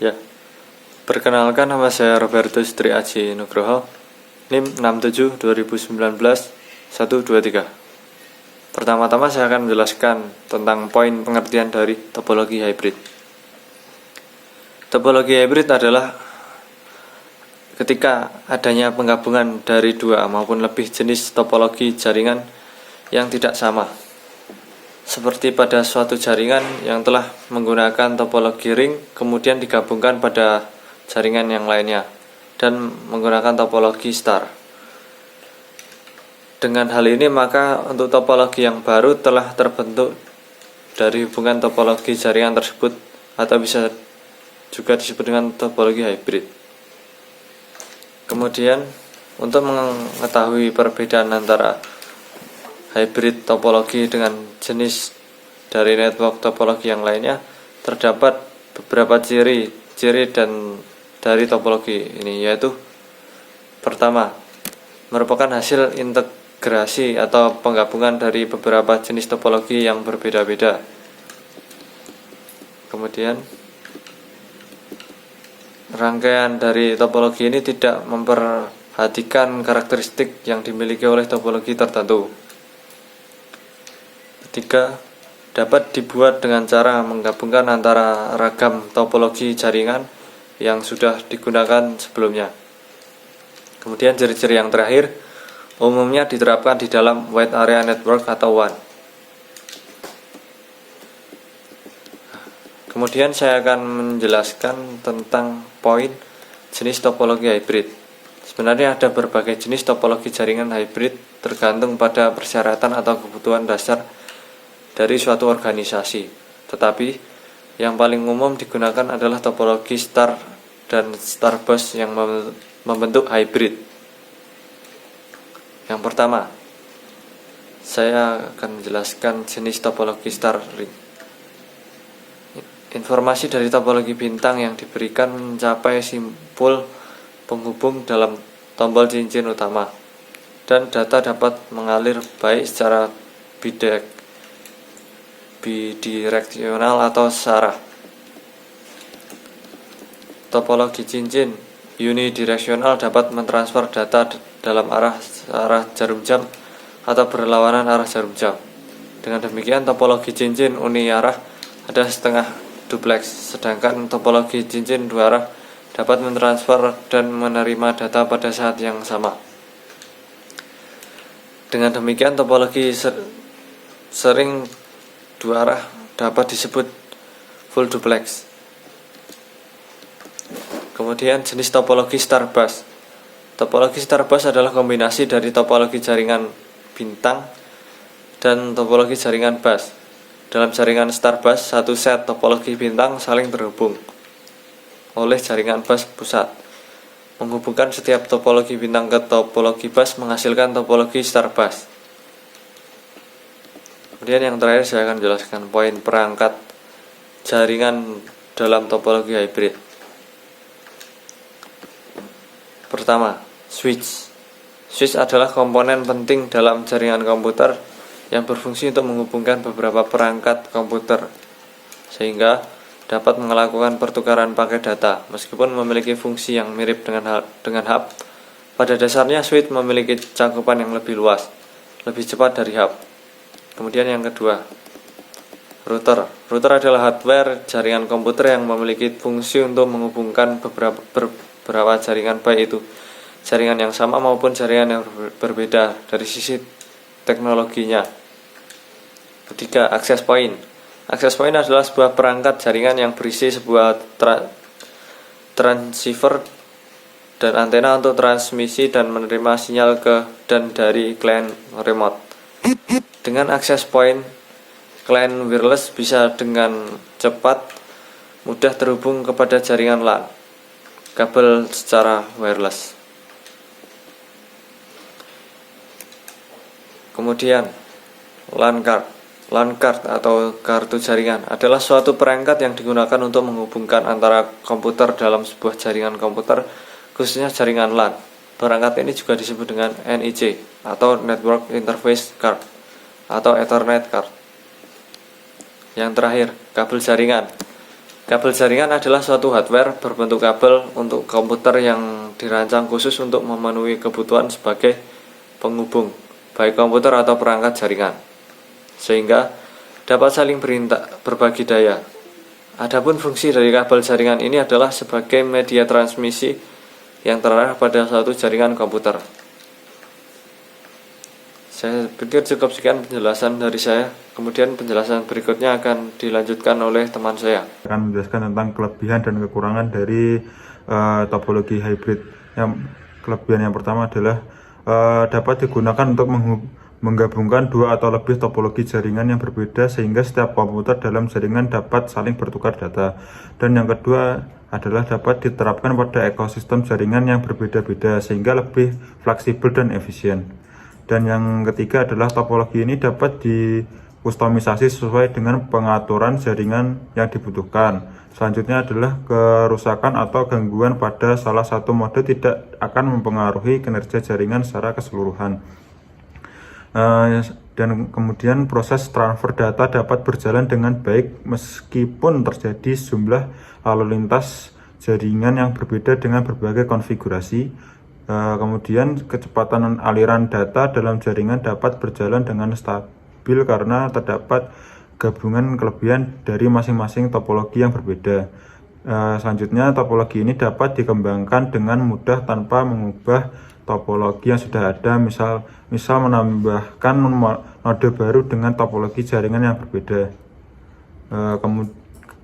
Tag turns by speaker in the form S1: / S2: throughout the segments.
S1: Ya, perkenalkan, nama saya Robertus Tri Aji Nugroho, NIM 67 2019 123. Pertama-tama saya akan menjelaskan tentang poin pengertian dari topologi hybrid. Topologi hybrid adalah ketika adanya penggabungan dari dua maupun lebih jenis topologi jaringan yang tidak sama. Seperti pada suatu jaringan yang telah menggunakan topologi ring kemudian digabungkan pada jaringan yang lainnya dan menggunakan topologi star. Dengan hal ini maka untuk topologi yang baru telah terbentuk dari hubungan topologi jaringan tersebut, atau bisa juga disebut dengan topologi hybrid. Kemudian untuk mengetahui perbedaan antara hybrid topologi dengan jenis dari network topologi yang lainnya, terdapat beberapa ciri dan dari topologi ini, yaitu pertama, merupakan hasil integrasi atau penggabungan dari beberapa jenis topologi yang berbeda-beda. Kemudian rangkaian dari topologi ini tidak memperhatikan karakteristik yang dimiliki oleh topologi tertentu. Ketiga, dapat dibuat dengan cara menggabungkan antara ragam topologi jaringan yang sudah digunakan sebelumnya. Kemudian ciri-ciri yang terakhir umumnya diterapkan di dalam wide area network atau WAN. Kemudian saya akan menjelaskan tentang poin jenis topologi hybrid. Sebenarnya ada berbagai jenis topologi jaringan hybrid tergantung pada persyaratan atau kebutuhan dasar dari suatu organisasi. Tetapi yang paling umum digunakan adalah topologi star dan star bus yang membentuk hybrid. Yang pertama, saya akan menjelaskan jenis topologi star ring. Informasi dari topologi bintang yang diberikan mencapai simpul penghubung dalam tombol cincin utama, dan data dapat mengalir baik secara bidireksional atau searah. Topologi cincin unidireksional dapat mentransfer data dalam arah jarum jam atau berlawanan arah jarum jam. Dengan demikian topologi cincin uni arah ada setengah duplex, sedangkan topologi cincin dua arah dapat mentransfer dan menerima data pada saat yang sama. Dengan demikian topologi sering dua arah dapat disebut full duplex. Kemudian jenis topologi star bus. Topologi star bus adalah kombinasi dari topologi jaringan bintang dan topologi jaringan bus. Dalam jaringan star bus, satu set topologi bintang saling terhubung oleh jaringan bus pusat. Menghubungkan setiap topologi bintang ke topologi bus menghasilkan topologi star bus. Kemudian yang terakhir saya akan jelaskan poin perangkat jaringan dalam topologi hybrid. Pertama, switch. Switch adalah komponen penting dalam jaringan komputer yang berfungsi untuk menghubungkan beberapa perangkat komputer sehingga dapat melakukan pertukaran paket data. Meskipun memiliki fungsi yang mirip dengan hub, pada dasarnya switch memiliki cakupan yang lebih luas, lebih cepat dari hub. Kemudian yang kedua, router. Router adalah hardware jaringan komputer yang memiliki fungsi untuk menghubungkan beberapa jaringan, baik itu jaringan yang sama maupun jaringan yang berbeda dari sisi teknologinya. Ketiga, access point. Access point adalah sebuah perangkat jaringan yang berisi sebuah transceiver dan antena untuk transmisi dan menerima sinyal ke dan dari klien remote. Dengan access point, klien wireless bisa dengan cepat mudah terhubung kepada jaringan LAN, kabel secara wireless. Kemudian LAN card. LAN card atau kartu jaringan adalah suatu perangkat yang digunakan untuk menghubungkan antara komputer dalam sebuah jaringan komputer, khususnya jaringan LAN. Perangkat ini juga disebut dengan NIC atau Network Interface Card atau Ethernet card. Yang terakhir, kabel jaringan. Kabel jaringan adalah suatu hardware berbentuk kabel untuk komputer yang dirancang khusus untuk memenuhi kebutuhan sebagai penghubung, baik komputer atau perangkat jaringan, sehingga dapat saling berbagi daya. Adapun fungsi dari kabel jaringan ini adalah sebagai media transmisi yang terarah pada suatu jaringan komputer. Saya pikir cukup sekian penjelasan dari saya. Kemudian penjelasan berikutnya akan dilanjutkan oleh teman saya.
S2: Akan menjelaskan tentang kelebihan dan kekurangan dari topologi hybrid. Yang kelebihan yang pertama adalah dapat digunakan untuk menggabungkan dua atau lebih topologi jaringan yang berbeda sehingga setiap komputer dalam jaringan dapat saling bertukar data. Dan yang kedua adalah dapat diterapkan pada ekosistem jaringan yang berbeda-beda sehingga lebih fleksibel dan efisien. Dan yang ketiga adalah topologi ini dapat dikustomisasi sesuai dengan pengaturan jaringan yang dibutuhkan. Selanjutnya adalah kerusakan atau gangguan pada salah satu mode tidak akan mempengaruhi kinerja jaringan secara keseluruhan. Dan kemudian proses transfer data dapat berjalan dengan baik meskipun terjadi sejumlah lalu lintas jaringan yang berbeda dengan berbagai konfigurasi. Kemudian kecepatan aliran data dalam jaringan dapat berjalan dengan stabil karena terdapat gabungan kelebihan dari masing-masing topologi yang berbeda. Selanjutnya topologi ini dapat dikembangkan dengan mudah tanpa mengubah topologi yang sudah ada, misal menambahkan node baru dengan topologi jaringan yang berbeda.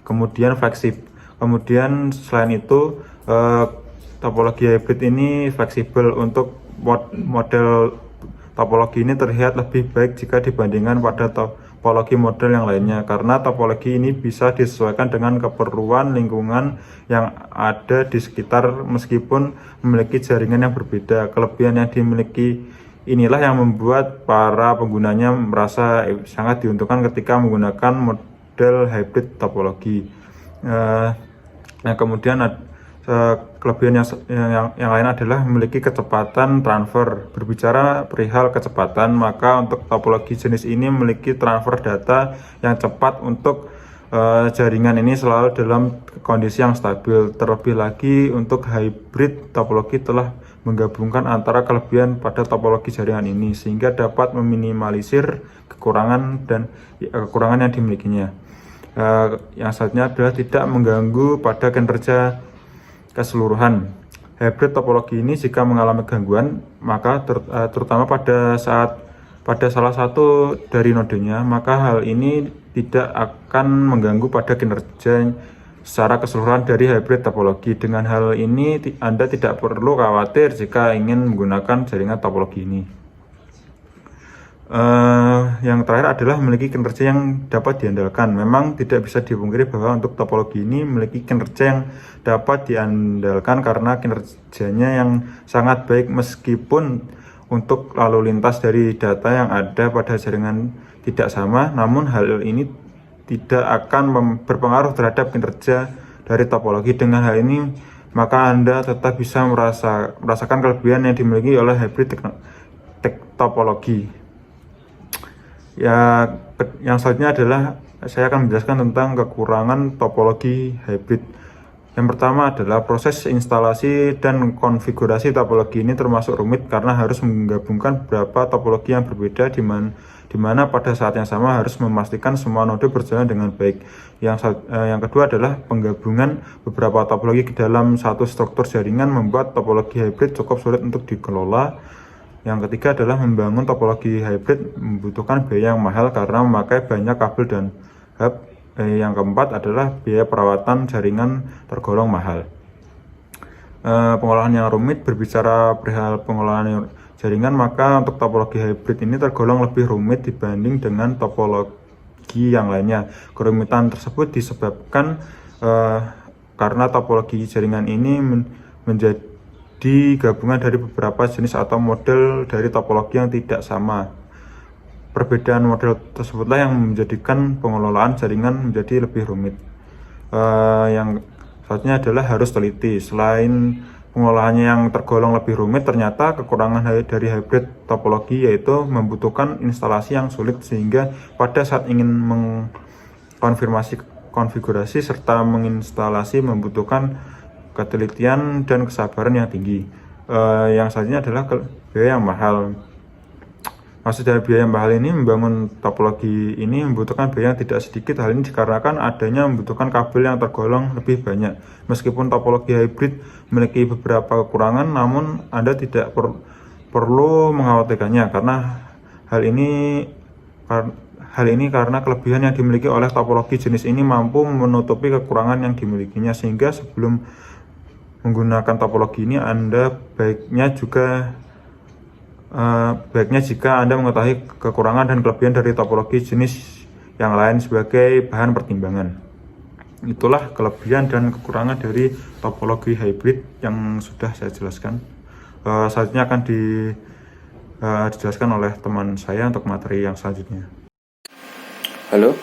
S2: Kemudian fleksibel. Kemudian selain itu topologi hybrid ini fleksibel. Untuk model topologi ini terlihat lebih baik jika dibandingkan pada topologi model yang lainnya karena topologi ini bisa disesuaikan dengan keperluan lingkungan yang ada di sekitar meskipun memiliki jaringan yang berbeda. Kelebihan yang dimiliki inilah yang membuat para penggunanya merasa sangat diuntungkan ketika menggunakan model hybrid topologi. Kemudian kelebihan yang lain adalah memiliki kecepatan transfer. Berbicara perihal kecepatan, maka untuk topologi jenis ini memiliki transfer data yang cepat untuk jaringan ini selalu dalam kondisi yang stabil. Terlebih lagi untuk hybrid topologi telah menggabungkan antara kelebihan pada topologi jaringan ini sehingga dapat meminimalisir kekurangan yang dimilikinya. Yang selanjutnya adalah tidak mengganggu pada kinerja keseluruhan. Hybrid topologi ini jika mengalami gangguan, maka terutama pada salah satu dari nodenya, maka hal ini tidak akan mengganggu pada kinerja secara keseluruhan dari hybrid topologi. Dengan hal ini Anda tidak perlu khawatir jika ingin menggunakan jaringan topologi ini. Yang terakhir adalah memiliki kinerja yang dapat diandalkan. Memang tidak bisa dipungkiri bahwa untuk topologi ini memiliki kinerja yang dapat diandalkan karena kinerjanya yang sangat baik meskipun untuk lalu lintas dari data yang ada pada jaringan tidak sama. Namun hal ini tidak akan berpengaruh terhadap kinerja dari topologi. Dengan hal ini maka Anda tetap bisa merasakan kelebihan yang dimiliki oleh hybrid topologi. Yang selanjutnya adalah saya akan menjelaskan tentang kekurangan topologi hybrid. Yang pertama adalah proses instalasi dan konfigurasi topologi ini termasuk rumit karena harus menggabungkan beberapa topologi yang berbeda di mana pada saat yang sama harus memastikan semua node berjalan dengan baik. Yang kedua adalah penggabungan beberapa topologi ke dalam satu struktur jaringan membuat topologi hybrid cukup sulit untuk dikelola. Yang ketiga adalah membangun topologi hybrid membutuhkan biaya yang mahal karena memakai banyak kabel dan hub. Yang keempat adalah biaya perawatan jaringan tergolong mahal. Pengolahan yang rumit. Berbicara perihal pengolahan jaringan, maka untuk topologi hybrid ini tergolong lebih rumit dibanding dengan topologi yang lainnya. Kerumitan tersebut disebabkan karena topologi jaringan ini menjadi gabungan dari beberapa jenis atau model dari topologi yang tidak sama. Perbedaan model tersebutlah yang menjadikan pengelolaan jaringan menjadi lebih rumit. Yang selanjutnya adalah harus teliti. Selain pengolahannya yang tergolong lebih rumit, ternyata kekurangan dari hybrid topologi yaitu membutuhkan instalasi yang sulit sehingga pada saat ingin mengkonfirmasi konfigurasi serta menginstalasi membutuhkan ketelitian dan kesabaran yang tinggi. Yang selanjutnya adalah biaya yang mahal. Maksud dari biaya yang mahal ini, membangun topologi ini membutuhkan biaya yang tidak sedikit. Hal ini dikarenakan adanya membutuhkan kabel yang tergolong lebih banyak. Meskipun topologi hybrid memiliki beberapa kekurangan, namun Anda tidak perlu mengkhawatirkannya karena hal ini karena kelebihan yang dimiliki oleh topologi jenis ini mampu menutupi kekurangan yang dimilikinya, sehingga sebelum menggunakan topologi ini Anda baiknya jika Anda mengetahui kekurangan dan kelebihan dari topologi jenis yang lain sebagai bahan pertimbangan. Itulah kelebihan dan kekurangan dari topologi hybrid yang sudah saya jelaskan. Selanjutnya akan dijelaskan oleh teman saya untuk materi yang selanjutnya.
S1: Halo,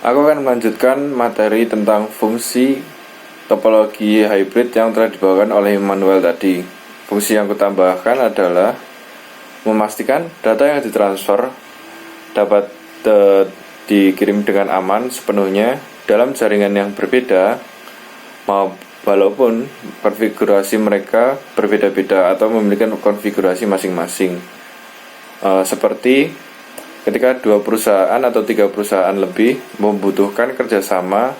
S1: aku akan melanjutkan materi tentang fungsi topologi hybrid yang telah dibawakan oleh Immanuel tadi. Fungsi yang kutambahkan adalah memastikan data yang ditransfer dapat dikirim dengan aman sepenuhnya dalam jaringan yang berbeda, walaupun konfigurasi mereka berbeda-beda atau memiliki konfigurasi masing-masing. Seperti ketika 2 perusahaan atau 3 perusahaan lebih membutuhkan kerjasama,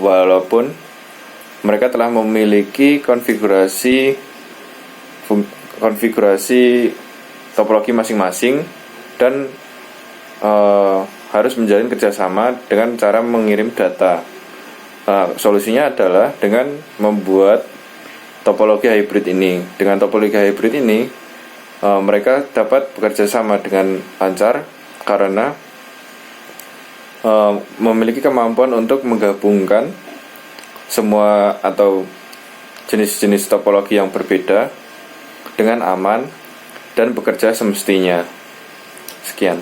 S1: walaupun mereka telah memiliki konfigurasi topologi masing-masing dan harus menjalin kerjasama dengan cara mengirim data. Solusinya adalah dengan membuat topologi hybrid ini. Dengan topologi hybrid ini, mereka dapat bekerja sama dengan lancar karena memiliki kemampuan untuk menggabungkan semua atau jenis-jenis topologi yang berbeda dengan aman dan bekerja semestinya. Sekian.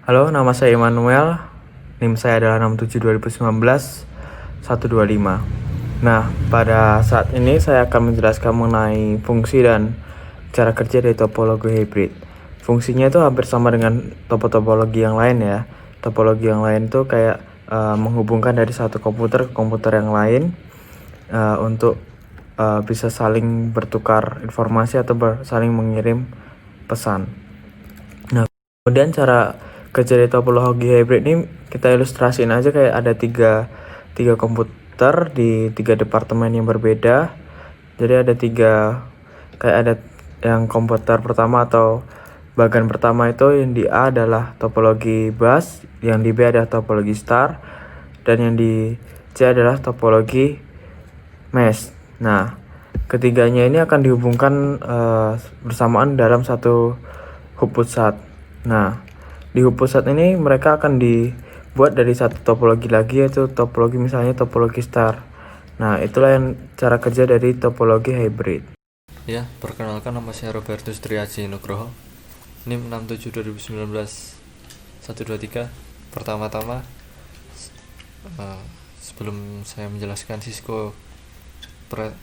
S3: Halo, nama saya Immanuel. NIM saya adalah 672019-125. Nah, pada saat ini saya akan menjelaskan mengenai fungsi dan cara kerja dari topologi hybrid. Fungsinya itu hampir sama dengan topologi yang lain ya. Topologi yang lain itu kayak menghubungkan dari satu komputer ke komputer yang lain untuk bisa saling bertukar informasi atau saling mengirim pesan. Nah, kemudian cara kerja dari topologi hybrid ini kita ilustrasiin aja kayak ada tiga komputer di 3 departemen yang berbeda. Jadi ada kayak ada yang komputer pertama atau bagian pertama itu yang di A adalah topologi bus, yang di B adalah topologi star, dan yang di C adalah topologi mesh. Nah, ketiganya ini akan dihubungkan bersamaan dalam satu hub pusat. Nah, di hub pusat ini mereka akan dibuat dari satu topologi lagi, yaitu topologi misalnya topologi star. Nah, itulah yang cara kerja dari topologi hybrid.
S1: Ya, perkenalkan, nama saya Robertus Triaji Nugroho, NIM 672019-123. Pertama-tama, sebelum saya menjelaskan Cisco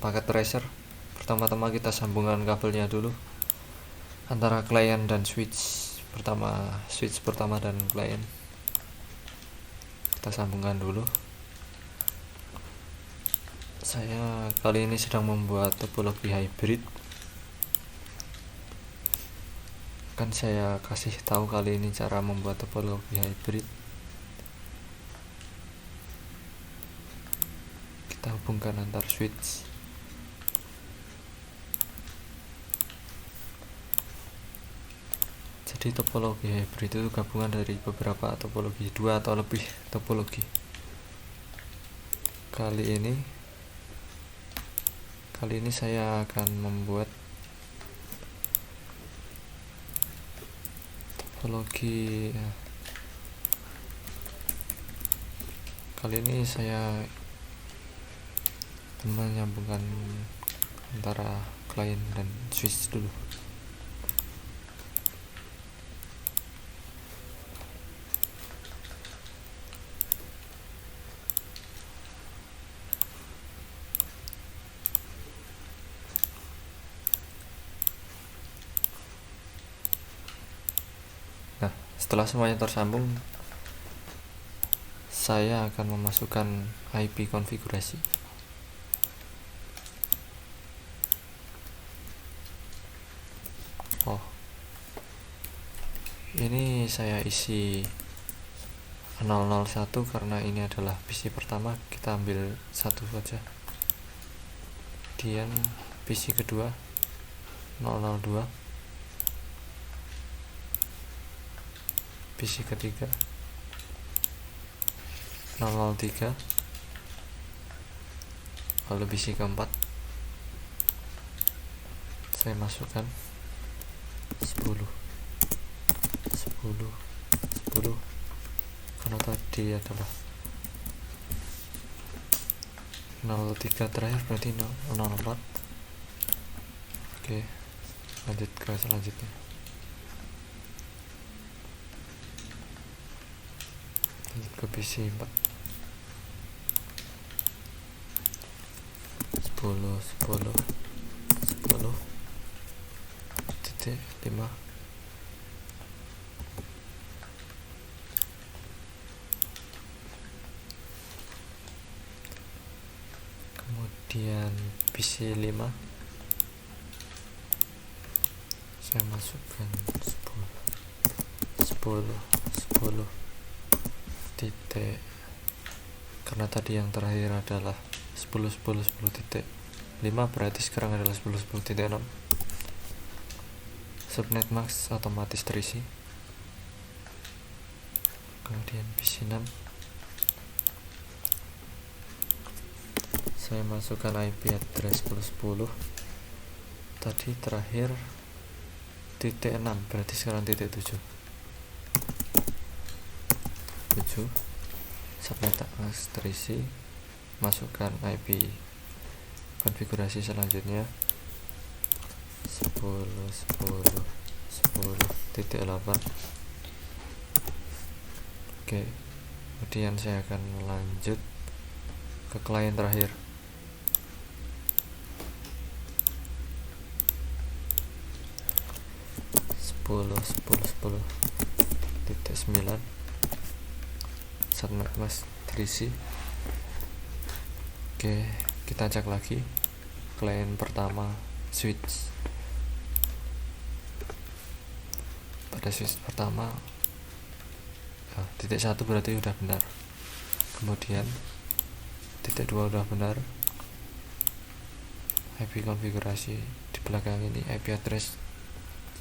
S1: paket tracer, pertama-tama kita sambungkan kabelnya dulu antara klien dan switch pertama dan klien. Kita sambungkan dulu. Saya kali ini sedang membuat topologi hybrid. Kan saya kasih tahu kali ini cara membuat topologi hybrid. Kita hubungkan antar switch. Jadi topologi hybrid itu gabungan dari beberapa topologi, 2 atau lebih topologi. Kali ini saya akan membuat topologi. Kali ini saya menyambungkan antara klien dan switch dulu. Nah, setelah semuanya tersambung, saya akan memasukkan IP konfigurasi. Oh, ini saya isi 001 karena ini adalah PC pertama, kita ambil satu saja. Kemudian PC kedua 002, PC ketiga 003, lalu PC keempat saya masukkan 10 karena tadi adalah 03 terakhir, berarti 04. Oke, lanjut ke selanjutnya. Lanjut ke PC 4. 10 titik 5. Kemudian PC 5 saya masukkan 10 titik, karena tadi yang terakhir adalah 10 titik 5, berarti sekarang adalah 10 titik 6. Subnet max otomatis terisi. Kemudian PC 6 saya masukkan IP address 10 tadi terakhir titik 6, berarti sekarang titik 7. Subnet max terisi, masukkan IP konfigurasi selanjutnya 10 8. Oke, kemudian saya akan lanjut ke klien terakhir. Titik 9 subnet mask terisi. Oke, kita cek lagi klien pertama switch. Pada switch pertama titik 1 berarti udah benar, kemudian titik 2 udah benar. IP konfigurasi di belakang ini IP address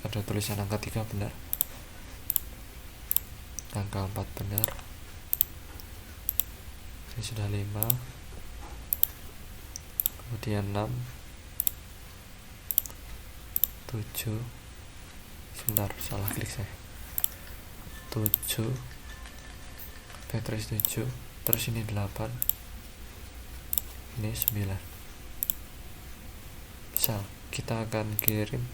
S1: ada tulisan angka 3 benar, angka 4 benar, ini sudah 5, kemudian 6, 7, sebentar salah klik saya, 7, backtrace 7, terus ini 8, ini 9. Misal kita akan kirim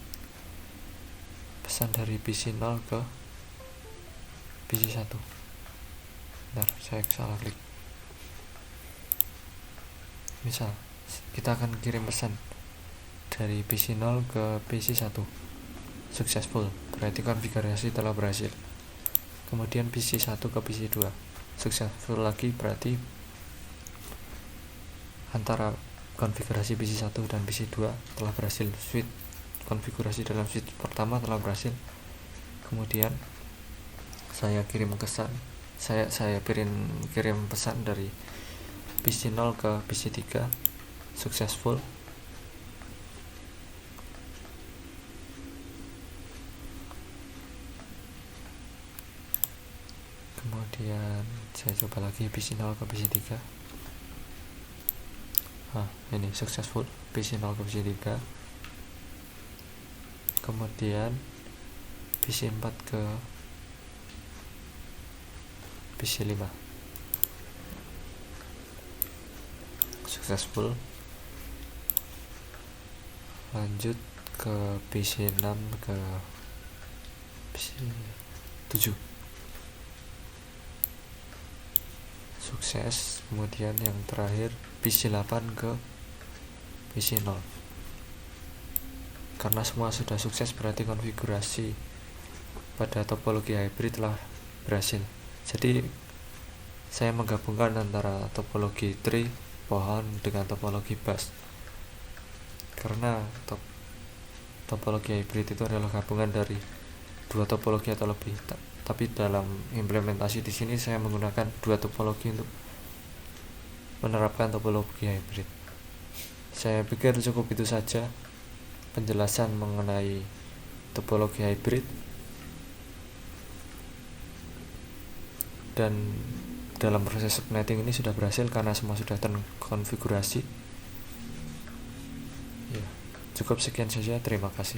S1: pesan dari PC 0 ke PC 1. Bentar, saya salah klik. Misal kita akan kirim pesan dari PC 0 ke PC 1 successful, berarti konfigurasi telah berhasil. Kemudian PC 1 ke PC 2 successful lagi, berarti antara konfigurasi PC 1 dan PC 2 telah berhasil. Konfigurasi dalam switch pertama telah berhasil. Kemudian saya kirim pesan, saya kirim pesan dari PC 0 ke PC 3 successful. Kemudian saya coba lagi PC 0 ke PC 3. Ini successful, PC 0 ke PC 3. Kemudian PC 4 ke PC 5 successful. Lanjut ke PC 6 ke PC 7 sukses. Kemudian yang terakhir PC 8 ke PC 0. Karena semua sudah sukses, berarti konfigurasi pada topologi hybrid telah berhasil. Jadi saya menggabungkan antara topologi tree pohon dengan topologi bus, karena topologi hybrid itu adalah gabungan dari dua topologi atau lebih. Tapi dalam implementasi di sini saya menggunakan dua topologi untuk menerapkan topologi hybrid. Saya pikir cukup itu saja penjelasan mengenai topologi hybrid, dan dalam proses subnetting ini sudah berhasil karena semua sudah terkonfigurasi. Ya, cukup sekian saja, terima kasih.